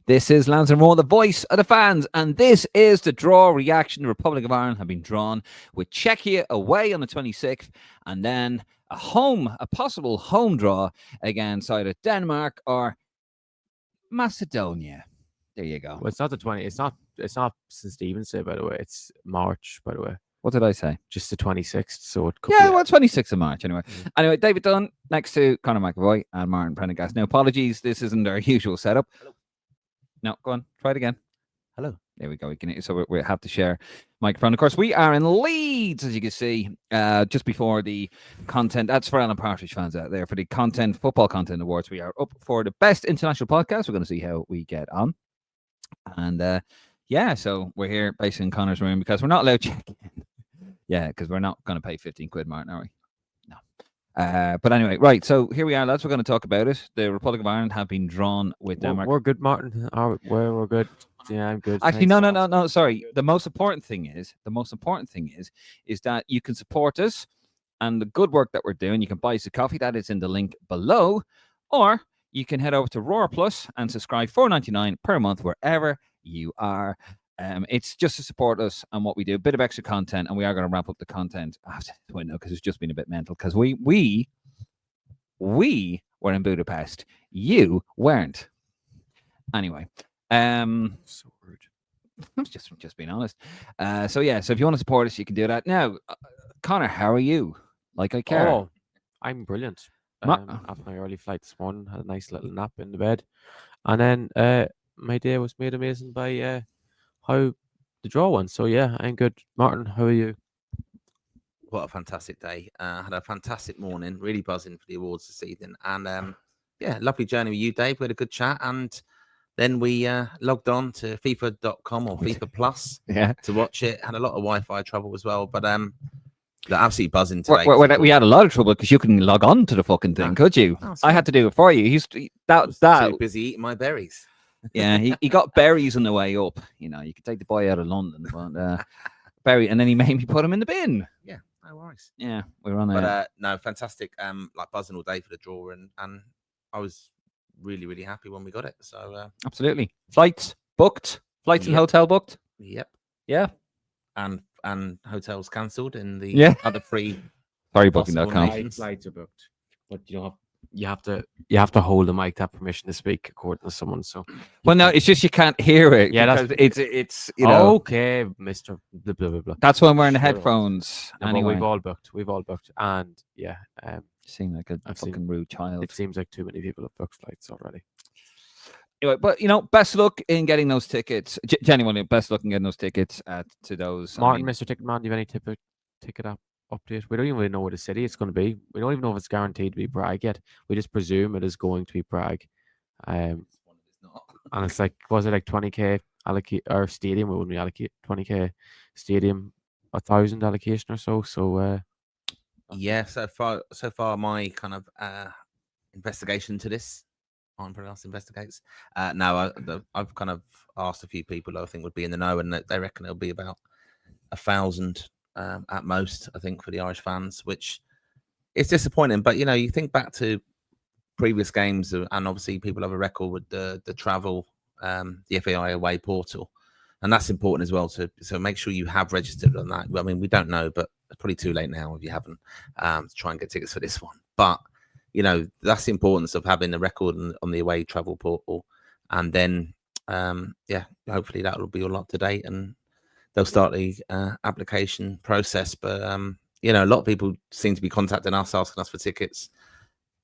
This is Lansdowne Road, the voice of the fans, and this is the draw reaction. The Republic of Ireland have been drawn with Czechia away on the 26th, and then a possible home draw against either Denmark or Macedonia. There you go. Well, it's not the 20. It's not St. Stephen's Day, by the way. It's March, by the way. What did I say? Just the 26th. So it could Yeah, be well, 26th of March anyway. Anyway, David Dunn next to Conor McAvoy and Martin Prendergast. Now, apologies, this isn't our usual setup. Hello. No, go on, try it again. Hello. There we go. We have to share microphone. Of course, we are in Leeds, as you can see, just before the content. That's for Alan Partridge fans out there. For the football content awards, we are up for the best international podcast. We're going to see how we get on. And yeah, so we're here basically in Connor's room because we're not allowed to check in. Yeah, because we're not going to pay 15 quid, Martin, are we? No. But anyway, right. So here we are, lads. We're going to talk about it. The Republic of Ireland have been drawn with Denmark. We're good, Martin. We're good. Yeah, I'm good. Actually, no. Sorry. The most important thing is that you can support us and the good work that we're doing. You can buy us a coffee. That is in the link below, or you can head over to Roar Plus and subscribe $4.99 per month wherever you are. It's just to support us and what we do. A bit of extra content, and we are going to wrap up the content after this window because it's just been a bit mental. Because we were in Budapest, you weren't. Anyway, So rude. I'm just being honest. So if you want to support us, you can do that. Now, Connor, how are you? Like I care. Oh, I'm brilliant. After my early flight this morning, had a nice little nap in the bed, and then my day was made amazing by how the draw went. So yeah, I'm good. Martin, how are you? What a fantastic day. Had a fantastic morning, really buzzing for the awards this evening. And yeah, lovely journey with you, Dave. We had a good chat. And then we logged on to FIFA.com or FIFA Plus to watch it. Had a lot of Wi-Fi trouble as well. But they're absolutely buzzing today. We had a lot of trouble because you couldn't log on to the fucking thing, could you? I had to do it for you. I was too busy eating my berries. Yeah, he got berries on the way up. You know, you could take the boy out of London, but berry, and then he made me put him in the bin. Yeah, no worries. Yeah, we were on there. But no, fantastic. Like buzzing all day for the draw, and I was really, really happy when we got it. So absolutely, flights booked, and hotel booked. Yep. Yeah. And hotels cancelled in the other three. Sorry, booking.com. Flights are booked, but you have to hold the mic to have permission to speak according to someone. So well, no, it's just you can't hear it. Yeah, it's you know. Okay, Mr. Blah, blah, blah, blah. That's why I'm wearing the headphones. No, anyway, we've all booked, and yeah, you seem like a fucking rude child. It seems like too many people have booked flights already. Anyway, but best luck in getting those tickets. Genuinely, best luck in getting those tickets to those. Martin, Mr. Ticketman, do you have any ticket update? We don't even know what the city it's going to be. We don't even know if it's guaranteed to be Prague yet. We just presume it is going to be Prague. And it's like, was it like 20k allocate or stadium? We wouldn't be allocate 20k stadium, 1,000 allocation or so. So yeah, so far my kind of investigation to this. Investigates. No, I've kind of asked a few people who I think would be in the know, and they reckon it'll be about 1,000 at most, I think, for the Irish fans, which is disappointing. But you think back to previous games, and obviously people have a record with the travel, the FAI away portal, and that's important as well. So make sure you have registered on that. I mean, we don't know, but it's probably too late now if you haven't to try and get tickets for this one. But that's the importance of having a record on the away travel portal, and then hopefully that will be all up to date and they'll start the application process. But a lot of people seem to be contacting us, asking us for tickets,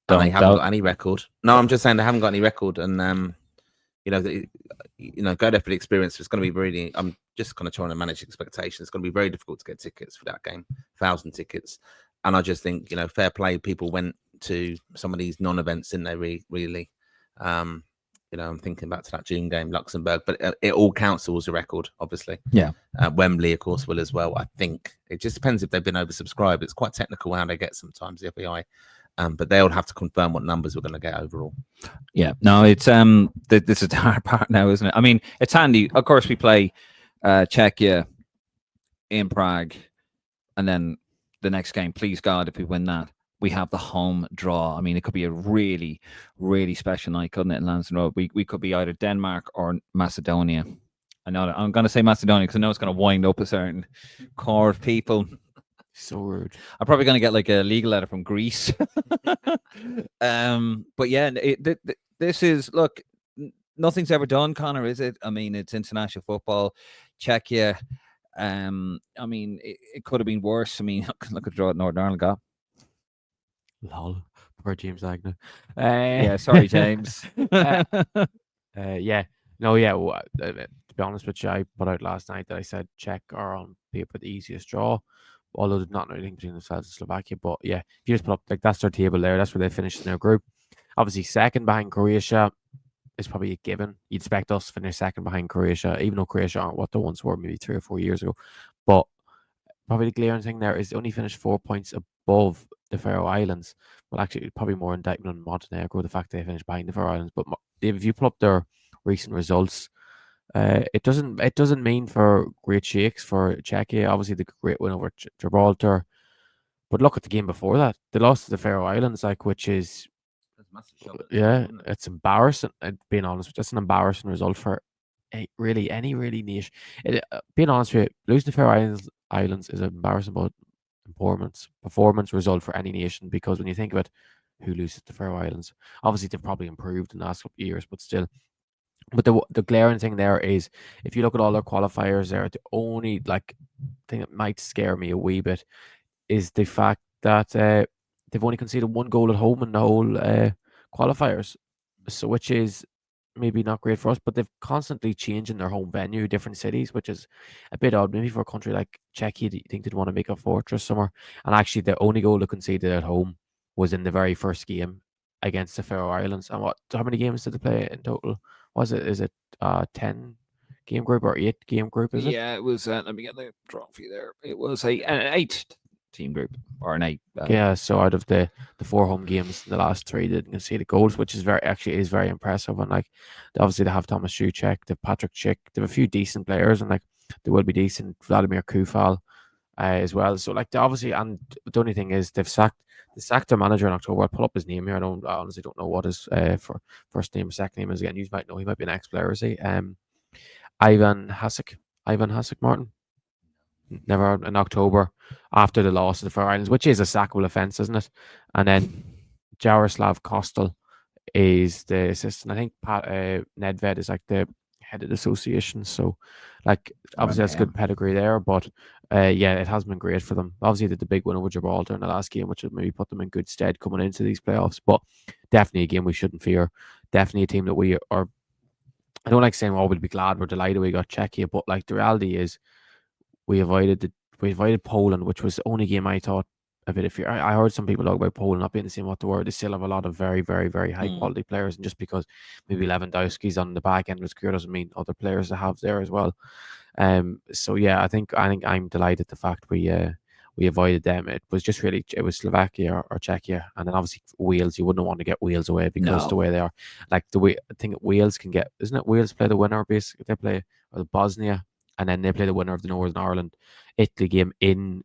and they haven't got any record. No, I'm just saying they haven't got any record, and go there for the experience. It's going to be really. I'm just kind of trying to manage expectations. It's going to be very difficult to get tickets for that game, 1,000 tickets, and I just think fair play. People went to some of these non-events, didn't they? Really. I'm thinking back to that June game, Luxembourg, but it all counts towards a record, obviously. Yeah. Wembley, of course, will as well. I think it just depends if they've been oversubscribed. It's quite technical how they get sometimes, the FAI. But they'll have to confirm what numbers we're going to get overall. Yeah. No, it's this is the hard part now, isn't it? I mean, it's handy. Of course, we play Czechia in Prague, and then the next game, please God, if we win that, we have the home draw. I mean, it could be a really, really special night, couldn't it, in Lansdowne Road? We could be either Denmark or Macedonia. I know that I'm going to say Macedonia because I know it's going to wind up a certain core of people. So rude. I'm probably going to get like a legal letter from Greece. But yeah, this is, look, nothing's ever done, Connor, is it? I mean, it's international football. Czechia. I mean, it could have been worse. I mean, look at the draw that Northern Ireland got. Lol. Poor James Agnew. Yeah, sorry, James. Yeah. No, yeah. To be honest with you, I put out last night that I said Czech are on paper the easiest draw, although there's not anything between themselves and Slovakia. But yeah, if you just put up, like, that's their table there. That's where they finished in their group. Obviously, second behind Croatia is probably a given. You'd expect us to finish second behind Croatia, even though Croatia aren't what they once were maybe 3 or 4 years ago. But probably the glaring thing there is they only finished 4 points above the Faroe Islands. Well, actually, probably more indictment on Montenegro, the fact they finished behind the Faroe Islands. But if you pull up their recent results, it doesn't mean for great shakes for Czechia. Obviously, the great win over Gibraltar. But look at the game before that. They lost to the Faroe Islands, like, which is, yeah, it's embarrassing. Being honest, that's an embarrassing result for really any really niche. Being honest with you, losing the Faroe Islands is an embarrassing performance result for any nation, because when you think of it, who loses the Faroe Islands? Obviously, they've probably improved in the last couple of years, but still. But the glaring thing there is, if you look at all their qualifiers there, the only thing that might scare me a wee bit is the fact that they've only conceded 1 goal at home in the whole qualifiers, so which is maybe not great for us. But they've constantly changing their home venue, different cities, which is a bit odd. Maybe for a country like Czechia, you think they'd want to make a fortress somewhere. And actually, the only goal they conceded at home was in the very first game against the Faroe Islands. And how many games did they play in total? Is it 10 game group or 8 game group? Is it? Yeah, it was. Let me get the draw for you there. It was an 8 team group, or an 8. Yeah, so out of the 4 home games, the last 3 didn't concede goals, which is very impressive. And obviously they have Thomas Schuchek, they have Patrick Schick, they have a few decent players, and they will be decent. Vladimir Kufal as well. So obviously, and the only thing is they sacked their manager in October. I'll pull up his name here. I honestly don't know what his for first name or second name is again. You might know, he might be an ex-player, is he? Ivan Hasek, Martin. Never in October after the loss of the Faroe Islands, which is a sackable offence, isn't it? And then Jaroslav Kostel is the assistant. I think Nedved is the head of the association. So obviously that's good pedigree there. But yeah, it has been great for them. Obviously they did the big win over Gibraltar in the last game, which would maybe put them in good stead coming into these playoffs. But definitely a game we shouldn't fear. Definitely a team that we are. I don't like saying, "Oh, we'll be glad, we're delighted we got Czechia," but the reality is, we avoided Poland, which was the only game I thought a bit of fear. I heard some people talk about Poland not being the same what they were. They still have a lot of very, very, very high quality players, and just because maybe Lewandowski's on the back end of his career doesn't mean other players to have there as well. So yeah, I think I'm delighted the fact we avoided them. It was just really, it was Slovakia or Czechia, and then obviously Wales. You wouldn't want to get Wales away because the way they are. The way I think Wales can get, isn't it? Wales play the winner basically. They play the Bosnia, and then they play the winner of the Northern Ireland Italy game in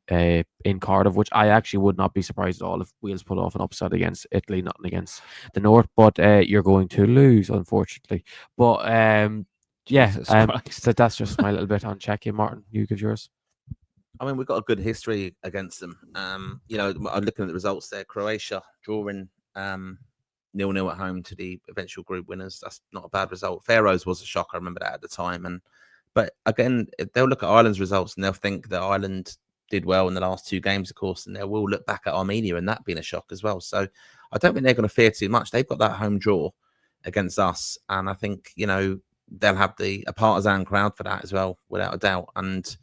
Cardiff, which I actually would not be surprised at all if Wales put off an upset against Italy, nothing against the North. But you're going to lose, unfortunately. But yeah, so that's just my little bit on Czechia. Martin, you give yours. I mean, we've got a good history against them. I'm looking at the results there. Croatia drawing 0-0 at home to the eventual group winners. That's not a bad result. Faroes was a shock. I remember that at the time. But again, they'll look at Ireland's results and they'll think that Ireland did well in the last 2 games, of course, and they will look back at Armenia and that being a shock as well. So I don't think they're going to fear too much. They've got that home draw against us, and I think they'll have a partisan crowd for that as well, without a doubt. And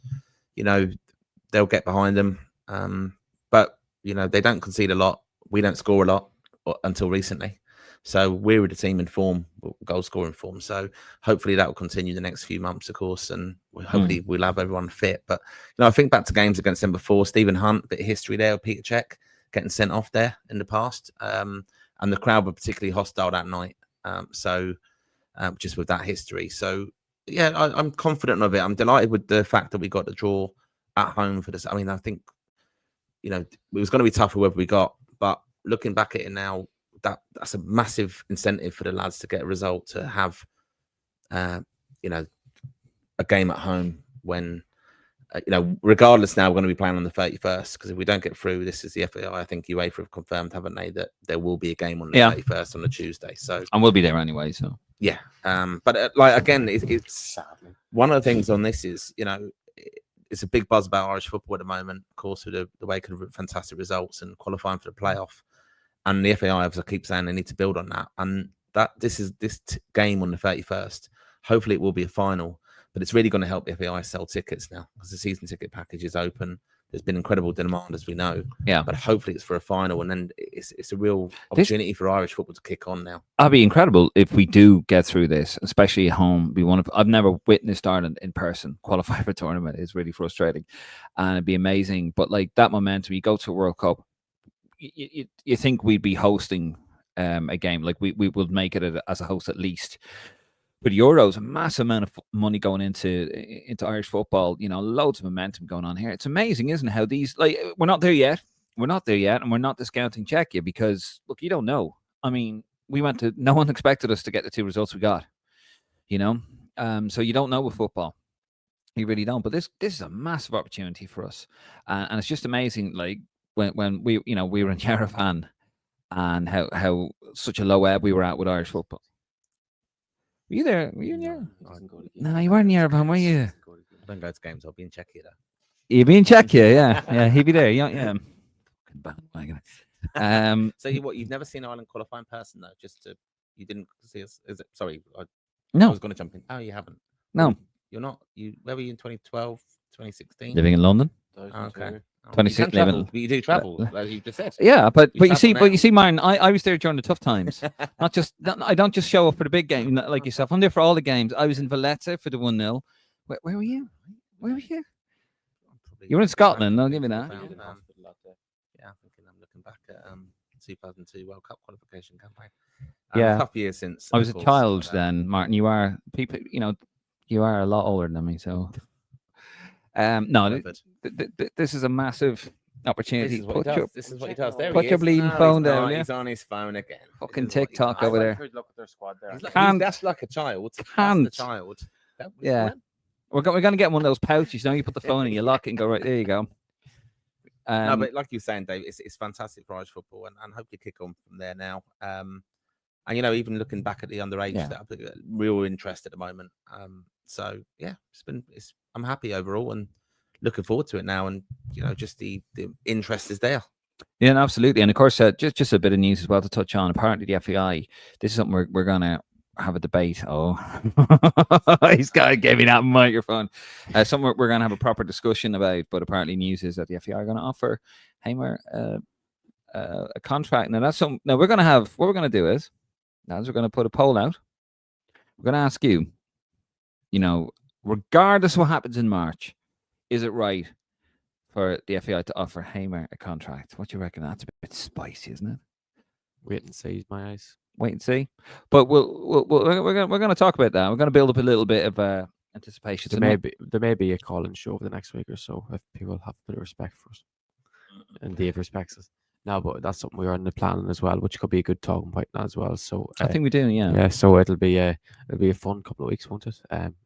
they'll get behind them. But they don't concede a lot. We don't score a lot until recently. So we're the team in form, goal scoring form. So hopefully that will continue the next few months, of course, and hopefully we'll have everyone fit. But I think back to games against them before. Stephen Hunt, a bit of history there. Peter Cech getting sent off there in the past, and the crowd were particularly hostile that night. Just with that history. So yeah, I'm confident of it. I'm delighted with the fact that we got the draw at home for this. I mean, I think it was going to be tough whoever we got, But looking back at it now, that's a massive incentive for the lads to get a result, to have, you know, a game at home when, you know, regardless now we're going to be playing on the 31st, because if we don't get through, this is the FAI. I think UEFA have confirmed, haven't they, that there will be a game on the 31st on a Tuesday. So, and we'll be there anyway. So yeah. But like, again, it's one of the things on this is, you know, it's a big buzz about Irish football at the moment, of course, with the way of fantastic results and qualifying for the playoff. And the FAI, as I keep saying, they need to build on that. And this game on the 31st, hopefully it will be a final. But it's really going to help the FAI sell tickets now, because the season ticket package is open. There's been incredible demand, as we know. Yeah. But hopefully it's for a final, and then it's a real opportunity for Irish football to kick on now. That'd be incredible if we do get through this, especially at home. I've never witnessed Ireland in person qualify for a tournament. It's really frustrating, and it'd be amazing. But like that momentum, you go to a World Cup, you think we'd be hosting a game, like we would make it as a host at least. But Euros, a massive amount of money going into Irish football, you know, loads of momentum going on here. It's amazing, isn't it? How these, like, we're not there yet. We're not there yet, and we're not discounting Czechia, because look, you don't know. I mean, no one expected us to get the 2 results we got, you know. So you don't know with football, you really don't. But this is a massive opportunity for us, and it's just amazing. Like when we were in Yerevan, and how such a low ebb we were at with Irish football. Were you there? Were you in Yerevan? No, you weren't in Yerevan, were you? I don't go to games. I'll be in Czechia though. You'd be in Czechia, yeah, he'd be there. Yeah. So you've never seen Ireland qualify in person though? You didn't see us? Sorry, I No, was going to jump in. Oh, you haven't? no. You're not. Where were you in 2012, 2016? Living in London. Okay. 26 but you do travel, as you just said. Yeah, but you see, now. Martin, I was there during the tough times. I don't just show up for the big game like yourself. I'm there for all the games. I was in Valletta for the 1-0. Where were you? Where were you? You were in Scotland. I'll give you that. Yeah, I'm looking back at 2002 World Cup qualification campaign. Yeah, tough year since. I was a child then, Martin. You are people. You know, you are a lot older than me. So, no, this is a massive opportunity. This is what he does. There put he your is. bleeding phone down. He's on his phone again. Fucking TikTok over there. Look at their squad there. That's like a child. Can't. That's the child. Yeah. We're going to get one of those pouches. You know, you put the phone in, you lock it, and go right there. You go. No, but like you were saying, Dave, it's fantastic for Irish football, and hope you kick on from there now. And you know, even looking back at the underage, that real interest at the moment. So yeah, I'm happy overall, and looking forward to it now. And you know, just the interest is there. Yeah, absolutely. And of course, just a bit of news as well to touch on. Apparently, the FAI, this is something we're gonna have a debate. Oh, he's gave me that microphone. Something we're gonna have a proper discussion about. But apparently, news is that the FAI are gonna offer Hamer a contract. Now that's something. Now we're gonna have. What we're gonna do is, we're gonna put a poll out. We're gonna ask you. You know, regardless of what happens in March, is it right for the FAI to offer Hamer a contract? What do you reckon? That's a bit spicy, isn't it? Wait and see, my eyes. Wait and see. But we're going to talk about that. We're going to build up a little bit of anticipation. There may be a call-in show over the next week or so if people have a bit of respect for us, and Dave respects us. No, but that's something we are in the planning as well, which could be a good talking point now as well. So I think we do, yeah. Yeah, so it'll be a fun couple of weeks, won't it?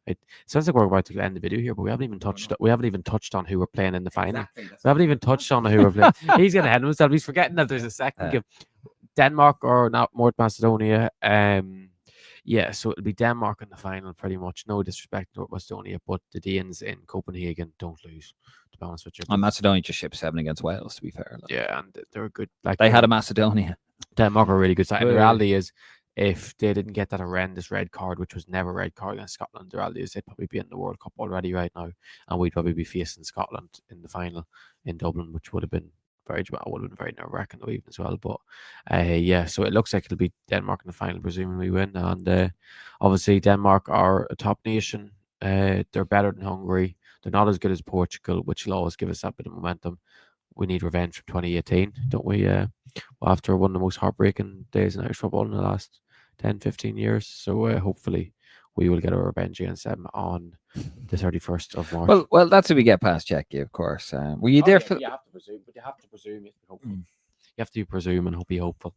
It sounds like we're about to end the video here, but we haven't even touched on who we're playing in the final. We haven't even touched on who we're playing. He's getting ahead of himself. He's forgetting that there's a second game. Denmark or not North Macedonia. Yeah, so it'll be Denmark in the final, pretty much. No disrespect to North Macedonia, but the Danes in Copenhagen don't lose, to be honest with you. And Macedonia just shipped 7 against Wales, to be fair. Yeah, and they're good. Like they had a Macedonia. Denmark are a really good side. The reality is, if they didn't get that horrendous red card, which was never a red card against Scotland, the reality is they'd probably be in the World Cup already right now, and we'd probably be facing Scotland in the final in Dublin, which would have been very nerve-wracking though, even as well. But yeah, so it looks like it'll be Denmark in the final, presuming we win. And obviously Denmark are a top nation. They're better than Hungary. They're not as good as Portugal, which will always give us that bit of momentum. We need revenge from 2018, don't we? After one of the most heartbreaking days in Irish football in the last 10-15 years. So hopefully we will get our revenge against them on the 31st of March. Well, that's if we get past Czechia, of course. Were you there for? You have to presume, but you have to presume. have to presume and be hopeful.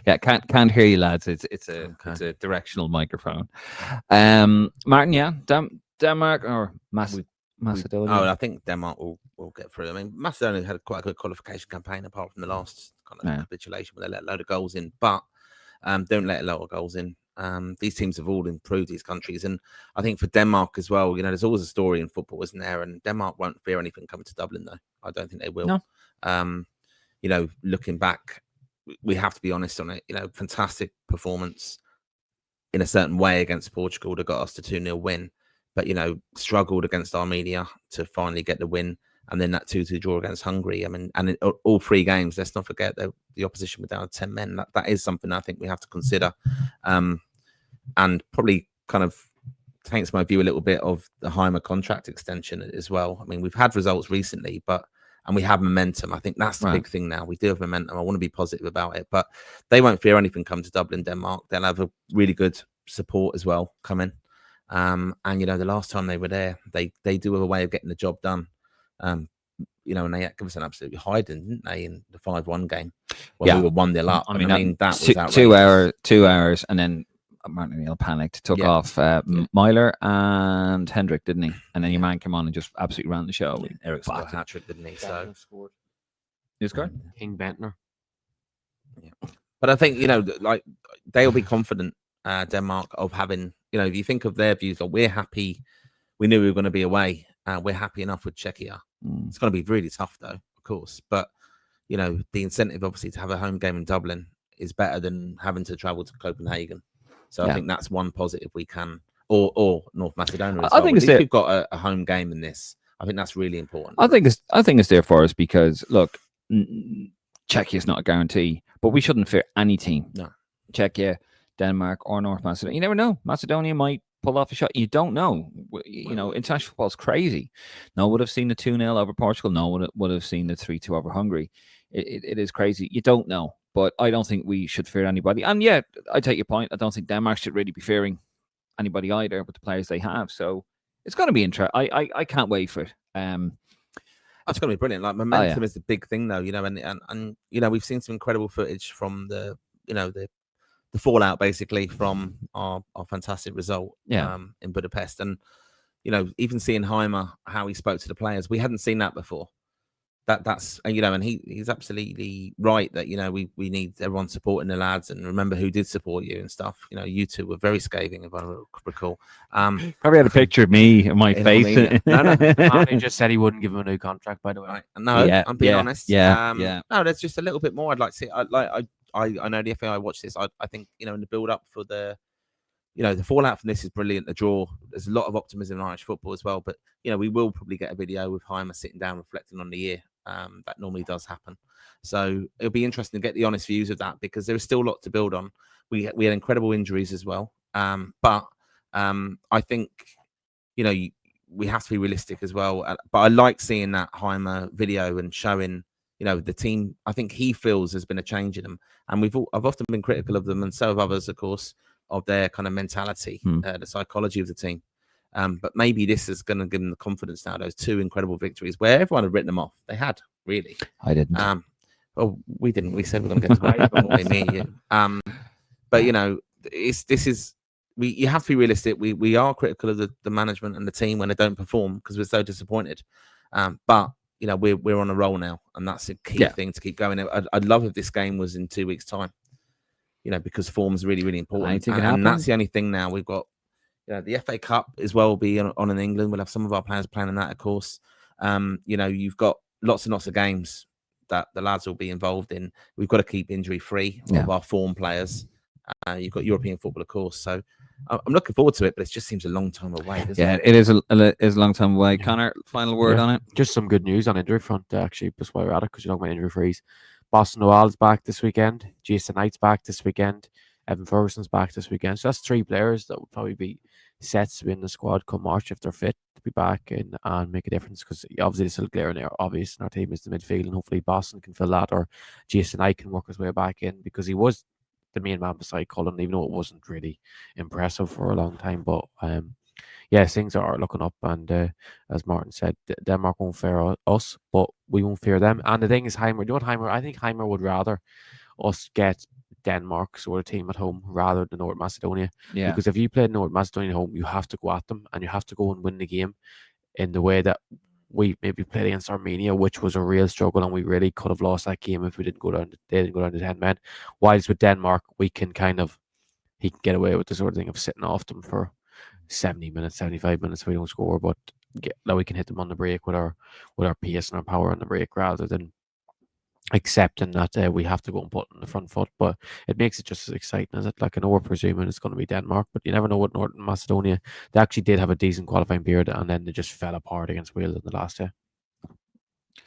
Yeah, can't hear you, lads. It's a directional microphone. Martin, yeah, Denmark or Macedonia. I think Denmark will get through. I mean, Macedonia had quite a good qualification campaign, apart from the last kind of capitulation where they let a load of goals in. But don't let a lot of goals in. These teams have all improved, these countries, and I think for Denmark as well. There's always a story in football, isn't there? And Denmark won't fear anything coming to Dublin, though. I don't think they will. No. Looking back, we have to be honest on it. Fantastic performance in a certain way against Portugal that got us to 2-0 win, but struggled against Armenia to finally get the win, and then that 2-2 draw against Hungary. I mean, and in all 3 games, let's not forget that the opposition were down to 10 men. That is something I think we have to consider, and probably kind of takes my view a little bit of the Heimer contract extension as well. I mean, we've had results recently, and we have momentum. I think that's the big thing now. We do have momentum. I want to be positive about it, but they won't fear anything come to Dublin, Denmark. They'll have a really good support as well coming. And the last time they were there, they do have a way of getting the job done. And they gave us an absolute hiding, didn't they, in the 5-1 game when we were 1-0 up. I mean that was outrageous. 2 hours, and then Martin O'Neill panicked, took off Myler and Hendrick, didn't he? And then your man came on and just absolutely ran the show. Eric scored a hat-trick, didn't he? So you scored? King Bentner. Yeah. But I think, they'll be confident, Denmark, of having, if you think of their views, we're happy. We knew we were going to be away. We're happy enough with Czechia. It's going to be really tough, though, of course. But, the incentive, obviously, to have a home game in Dublin is better than having to travel to Copenhagen. So I think that's one positive we can, or North Macedonia as well. I think we've got a home game in this. I think that's really important. I think it's there for us because, look, Czechia is not a guarantee, but we shouldn't fear any team. No. Czechia, Denmark, or North Macedonia. You never know. Macedonia might pull off a shot. You don't know. International football is crazy. No one would have seen the 2-0 over Portugal. No one would have seen the 3-2 over Hungary. It is crazy. You don't know. But I don't think we should fear anybody. And yeah, I take your point. I don't think Denmark should really be fearing anybody either with the players they have. So it's going to be interesting. I can't wait for it. That's going to be brilliant. Like, momentum is the big thing, though. And we've seen some incredible footage from the fallout, basically, from our fantastic result in Budapest. And even seeing Heimer, how he spoke to the players, we hadn't seen that before. That's and he's absolutely right that we need everyone supporting the lads, and remember who did support you and stuff. You two were very scathing, if I recall. Probably had a picture of me in my face. No. He just said he wouldn't give him a new contract, by the way. Right. No, I'm being honest. Yeah. No, there's just a little bit more I'd like to see. I know the FA. I watched this. I think in the build up for the the fallout from this is brilliant. The draw, there's a lot of optimism in Irish football as well. But we will probably get a video with Heimer sitting down reflecting on the year. That normally does happen, so it'll be interesting to get the honest views of that, because there is still a lot to build on. We had incredible injuries as well, but I think we have to be realistic as well. But I like seeing that Heimer video and showing the team. I think he feels there's been a change in them, and I've often been critical of them, and so have others, of course, of their kind of mentality, the psychology of the team. But maybe this is going to give them the confidence now. Those 2 incredible victories where everyone had written them off. They had, really. I didn't. Well, we didn't. We said we're going to get to me and you. But you have to be realistic. We are critical of the management and the team when they don't perform, because we're so disappointed. But we're on a roll now, and that's a key thing to keep going. I'd love if this game was in 2 weeks' time. Because form is really, really important. And that's the only thing now. We've got the FA Cup as well will be on in England. We'll have some of our players playing in that, of course. You've got lots and lots of games that the lads will be involved in. We've got to keep injury free of our form players. You've got European football, of course. So I'm looking forward to it, but it just seems a long time away. It is a long time away. Connor, final word on it? Just some good news on injury front, actually, just while we're at it, because you're talking about injury freeze. Boston Noel's back this weekend. Jason Knight's back this weekend. Evan Ferguson's back this weekend. So that's 3 players that would probably be set to be in the squad come March if they're fit to be back and make a difference, because obviously it's still glaring there. Obvious in our team is the midfield, and hopefully Boston can fill that, or Jason Knight can work his way back in, because he was the main man beside Cullen, even though it wasn't really impressive for a long time. But yes, things are looking up, and as Martin said, Denmark won't fear us, but we won't fear them. And the thing is, Heimer, you know what Heimer? I think Heimer would rather us get Denmark sort of team at home rather than North Macedonia. Yeah. Because if you play North Macedonia at home, you have to go at them and you have to go and win the game in the way that we maybe played against Armenia, which was a real struggle, and we really could have lost that game if we didn't go down. They didn't go down to 10 men. Whilst with Denmark, he can get away with the sort of thing of sitting off them for 70 minutes, 75 minutes if we don't score, but that we can hit them on the break with our pace and our power on the break rather than accepting that we have to go and put in the front foot. But it makes it just as exciting as it. Like, I know we're presuming it's going to be Denmark, but you never know with Northern Macedonia. They actually did have a decent qualifying period, and then they just fell apart against Wales in the last day.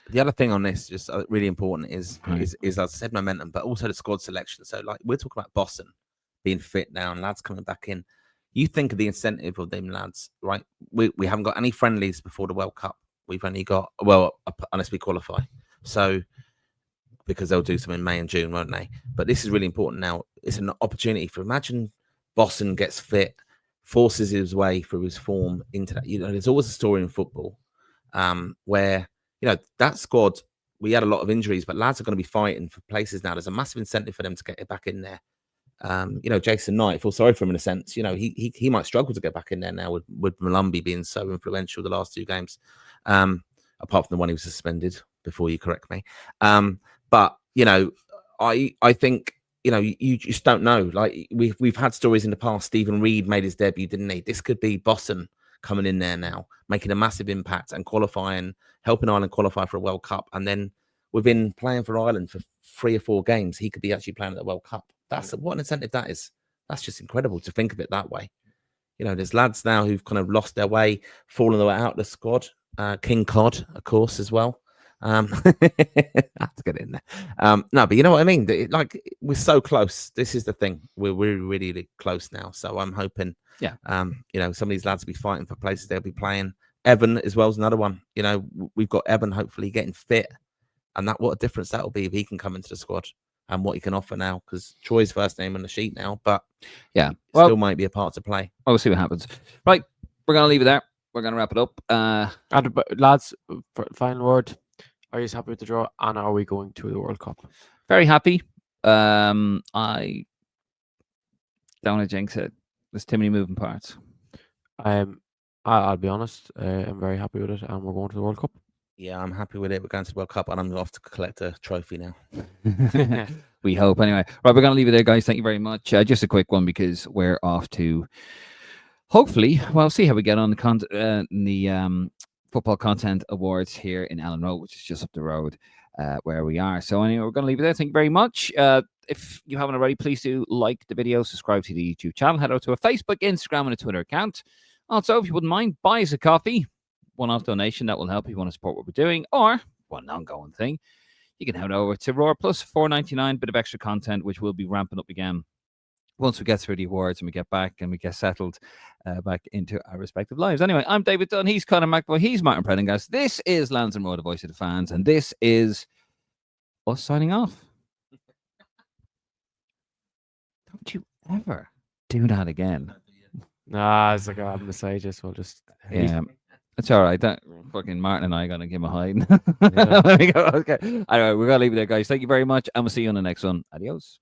The other thing on this, just really important, is as I said, momentum, but also the squad selection. So, like, we're talking about Boston being fit now and lads coming back in. You think of the incentive of them lads, right? We haven't got any friendlies before the World Cup. We've only got, well, unless we qualify. So, because they'll do some in May and June, won't they? But this is really important now. It's an opportunity for, imagine Boston gets fit, forces his way through his form into that. You know, there's always a story in football where, you know, that squad, we had a lot of injuries, but lads are going to be fighting for places now. There's a massive incentive for them to get it back in there. You know, Jason Knight, I feel sorry for him in a sense. You know, he might struggle to get back in there now with Malumbi being so influential the last 2 games, apart from the one he was suspended, before you correct me. But, you know, I think, you know, you just don't know. Like, we've had stories in the past. Stephen Reed made his debut, didn't he? This could be Boston coming in there now, making a massive impact and qualifying, helping Ireland qualify for a World Cup. And then within playing for Ireland for 3 or 4 games, he could be actually playing at the World Cup. That's what an incentive that is. That's just incredible to think of it that way. You know, there's lads now who've kind of lost their way, fallen their way out of the squad. King Cod, of course, as well. I have to get in there. No, but you know what I mean? Like, we're so close. This is the thing. We're really, really close now. So I'm hoping, you know, some of these lads will be fighting for places they'll be playing. Evan as well is another one. You know, we've got Evan hopefully getting fit, and what a difference that will be if he can come into the squad and what he can offer now. Because Troy's first name on the sheet now, but yeah, still might be a part to play. We'll see what happens. Right, we're gonna leave it there. We're gonna wrap it up. Lads, final word. Are you happy with the draw? And are we going to the World Cup? Very happy. I don't want to jinx it. There's too many moving parts. I'll be honest. I'm very happy with it, and we're going to the World Cup. Yeah, I'm happy with it. We're going to the World Cup, and I'm off to collect a trophy now. We hope, anyway. Right, we're going to leave it there, guys. Thank you very much. Just a quick one, because we're off to, hopefully, well, see how we get on the Football Content Awards here in Allen Road, which is just up the road where we are. So anyway, we're going to leave it there. Thank you very much. If you haven't already, please do like the video, subscribe to the YouTube channel, head out to a Facebook, Instagram, and a Twitter account. Also, if you wouldn't mind, buy us a coffee. One-off donation, that will help if you want to support what we're doing, or one ongoing thing. You can head over to Roar Plus, $4.99, bit of extra content, which will be ramping up again once we get through the awards and we get back and we get settled back into our respective lives. Anyway, I'm David Dunn. He's Conor McAvoy. He's Martin Prendergast. This is Lansdowne Road, the voice of the fans, and this is us signing off. Don't you ever do that again. Nah, it's like I'm beside you, so I'll just... Yeah, it's all right. Fucking Martin and I are going to give him a hide. Yeah. There we go. Okay. All right, we're going to leave it there, guys. Thank you very much, and we'll see you on the next one. Adios.